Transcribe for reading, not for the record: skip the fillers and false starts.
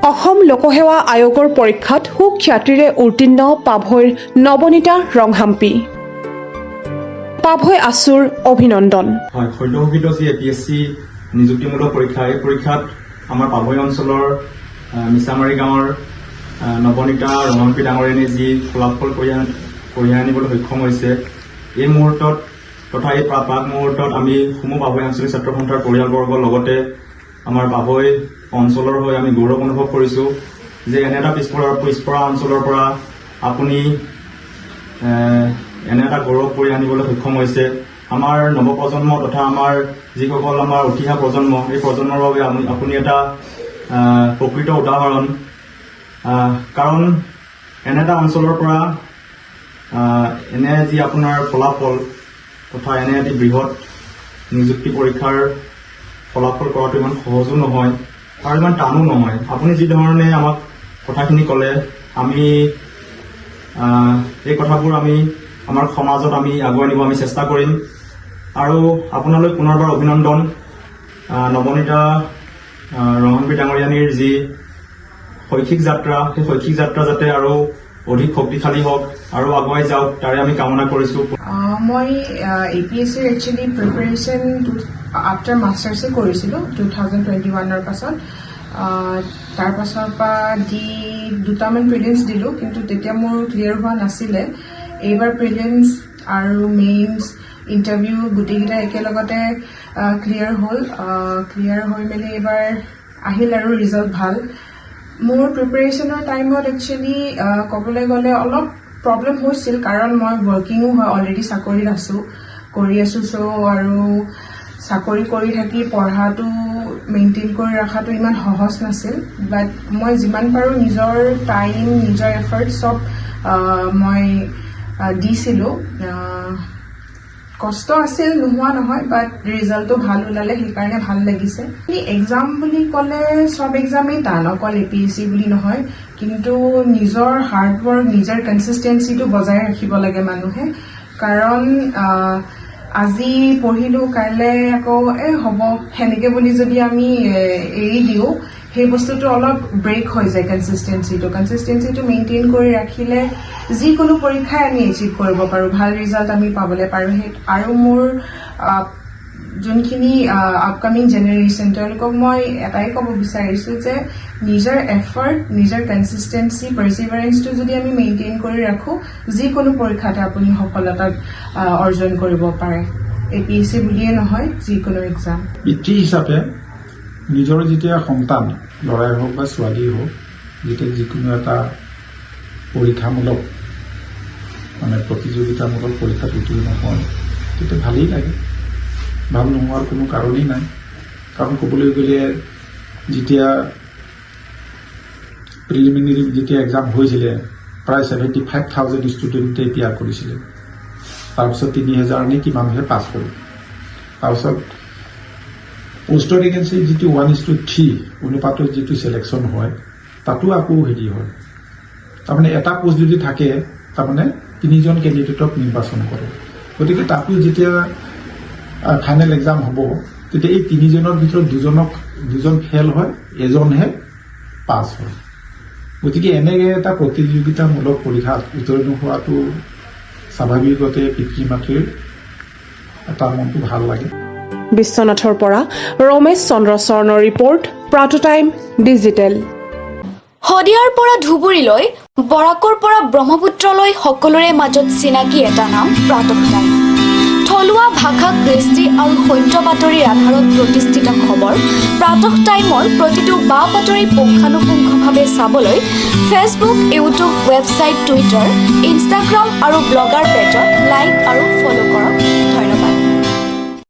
অসম লোকসেৱা আয়োগৰ পৰীক্ষাত সুখ্যাতিৰে উত্তীৰ্ণ পাভৈৰ নৱনীতা ৰংহাম্পী। পাভৈ আছুৰ অভিনন্দন। হয়, সদ্যঘোষিত যি এপিএছচি নিযুক্তিমূলক পৰীক্ষা, এই পৰীক্ষাত আমাৰ পাভৈ অঞ্চলৰ মিছামাৰী গাঁৱৰ নৱনীতা ৰংহাম্পী ডাঙৰীয়ানীয়ে যি ফলাফল কঢ়িয়াই আনিবলৈ সক্ষম হৈছে, এই মুহূৰ্তত তথা এই প্ৰাক মুহূৰ্তত আমি সমূহ পাভৈ আঞ্চলিক ছাত্ৰ সন্থাৰ পৰিয়ালবৰ্গৰ লগতে আমাৰ পাভৈ অঞ্চলৰ হৈ আমি গৌৰৱ অনুভৱ কৰিছোঁ যে এনে এটা পিছপৰা অঞ্চলৰ পৰা আপুনি এনে এটা গৌৰৱ কৰি আনিবলৈ সক্ষম হৈছে। আমাৰ নৱপ্ৰজন্ম তথা আমাৰ যিসকল আমাৰ উঠি অহা প্ৰজন্ম, এই প্ৰজন্মৰ বাবে আপুনি এটা প্ৰকৃত উদাহৰণ। কাৰণ এনে এটা অঞ্চলৰ পৰা এনে যি আপোনাৰ ফলাফল তথা এনে এটি বৃহৎ নিযুক্তি পৰীক্ষাৰ ফলাফল কৰাটো ইমান সহজো নহয় আৰু ইমান টানো নহয়। আপুনি যি ধৰণে আমাক কথাখিনি ক'লে, আমি এই কথাবোৰ আমি আমাৰ সমাজত আমি আগুৱাই নিব আমি চেষ্টা কৰিম। আৰু আপোনালৈ পুনৰবাৰ অভিনন্দন। নৱনীতা ৰংহাম্পী ডাঙৰীয়ানীৰ যি শৈক্ষিক যাত্ৰা, সেই শৈক্ষিক যাত্ৰা যাতে আৰু অধিক শক্তিশালী হওক আৰু আগুৱাই যাওক, তাৰে আমি কামনা কৰিছোঁ। মই APSCৰ একচুৱেলি প্ৰিপেৰেশ্যন আফটাৰ মাষ্টাৰ্ছে কৰিছিলোঁ 2021ৰ পাছত। তাৰ পাছৰ পৰা দুটামান প্ৰিলিমছ দিলোঁ, কিন্তু তেতিয়া মোৰ ক্লিয়াৰ হোৱা নাছিলে। এইবাৰ প্ৰিলিমছ আৰু মেইনছ ইণ্টাৰভিউ গোটেইকেইটা একেলগতে ক্লিয়াৰ হ'ল। ক্লিয়াৰ হৈ মেলি এইবাৰ আহিল আৰু ৰিজাল্ট ভাল। মোৰ প্ৰিপেৰেশ্যনৰ টাইমত একচুৱেলি ক'বলৈ গ'লে অলপ প্ৰব্লেম হৈছিল, কাৰণ মই ৱৰ্কিঙো হয়, অলৰেডি চাকৰিত কৰি আছোঁ। চ' আৰু চাকৰি কৰি থাকি পঢ়াটো মেইনটেইন কৰি ৰখাটো ইমান সহজ নাছিল। বাট মই যিমান পাৰোঁ নিজৰ টাইম, নিজৰ এফৰ্ট চব মই দিছিলোঁ। কষ্ট আছিল, নোহোৱা নহয়, বাট ৰিজাল্টটো ভাল ওলালে, সেইকাৰণে ভাল লাগিছে। এক্সাম বুলি ক'লে চব এক্সামেই টান, অকল APSC বুলি নহয়, কিন্তু নিজৰ হাৰ্ডৱৰ্ক, নিজৰ কনচিষ্টেঞ্চিটো বজাই ৰাখিব লাগে মানুহে। কাৰণ আজি পঢ়িলোঁ, কাইলৈ আকৌ হ'ব সেনেকে বুলি যদি আমি এৰি দিওঁ, সেই বস্তুটো অলপ ব্ৰেক হৈ যায়। কনচিষ্টেঞ্চিটো মেইনটেইন কৰি ৰাখিলে যিকোনো পৰীক্ষাই আমি এচিভ কৰিব পাৰোঁ, ভাল ৰিজাল্ট আমি পাবলৈ পাৰোঁ। আৰু মোৰ যোনখিনি আপকামিং জেনেৰেশ্যন, তেওঁলোকক মই এটাই ক'ব বিচাৰিছোঁ যে নিজৰ এফৰ্ট, নিজৰ কনচিষ্টেঞ্চি, পাৰ্চিভাৰেঞ্চটো যদি আমি মেইনটেইন কৰি ৰাখোঁ, যিকোনো পৰীক্ষাতে আপুনি সফলতা অৰ্জন কৰিব পাৰে। APSC বুলিয়ে নহয়, যিকোনো এক্সাম। পিতৃ হিচাপে নিজৰ যেতিয়া সন্তান, ল'ৰাই হওক বা ছোৱালীয়ে হওক, যেতিয়া যিকোনো এটা পৰীক্ষামূলক প্ৰতিযোগিতামূলক পৰীক্ষাত উত্তীৰ্ণ হয়, তেতিয়া ভালেই লাগে। ভাল নোহোৱাৰ কোনো কাৰণেই নাই। কাৰণ ক'বলৈ গ'লে যেতিয়া প্ৰিলিমিনেৰী যেতিয়া এক্সাম হৈছিলে, প্ৰায় 75,000 ষ্টুডেণ্টে এপিয়াৰ কৰিছিলে। তাৰপিছত 3,000 নে কিমানহে পাছ হ'ল। তাৰপিছত পোষ্টৰ ভেকেঞ্চি যিটো 1:3 অনুপাতত যিটো চিলেকশ্যন হয়, তাতো আকৌ হেৰি হয়। তাৰমানে এটা পোষ্ট যদি থাকে, তাৰমানে 3জন কেণ্ডিডেটক নিৰ্বাচন কৰে। গতিকে তাতো যেতিয়া ফাইনেল এক্সাম হ'ব, তেতিয়া এই 3জনৰ ভিতৰত দুজন ফেইল হয়, এজনহে পাছ হয়। গতিকে এনেকৈ এটা প্ৰতিযোগিতামূলক পৰীক্ষাত উত্তীৰ্ণ হোৱাটো স্বাভাৱিকতে পিতৃ মাতৃৰ এটা মনটো ভাল লাগে। বিশ্বনাথৰ পৰা ৰমেশ চন্দ্ৰ চৰণৰ ৰিপৰ্ট, প্ৰাটো টাইম ডিজিটেল। শদিয়াৰ পৰা ধুবুৰীলৈ, বৰাকৰ পৰা ব্ৰহ্মপুত্ৰলৈ সকলোৰে মাজত চিনাকি এটা নাম, প্ৰাতঃ টাইম। থলুৱা ভাষা, কৃষ্টি আৰু সত্য বাতৰিৰ আধাৰত প্ৰতিষ্ঠিত খবৰ প্ৰাতঃ টাইমৰ প্ৰতিটো বা বাতৰি পুংখানুপুংখভাৱে চাবলৈ Facebook, YouTube, website, Twitter, Instagram আৰু ব্লগাৰ পেজত লাইক আৰু ফ'ল' কৰক।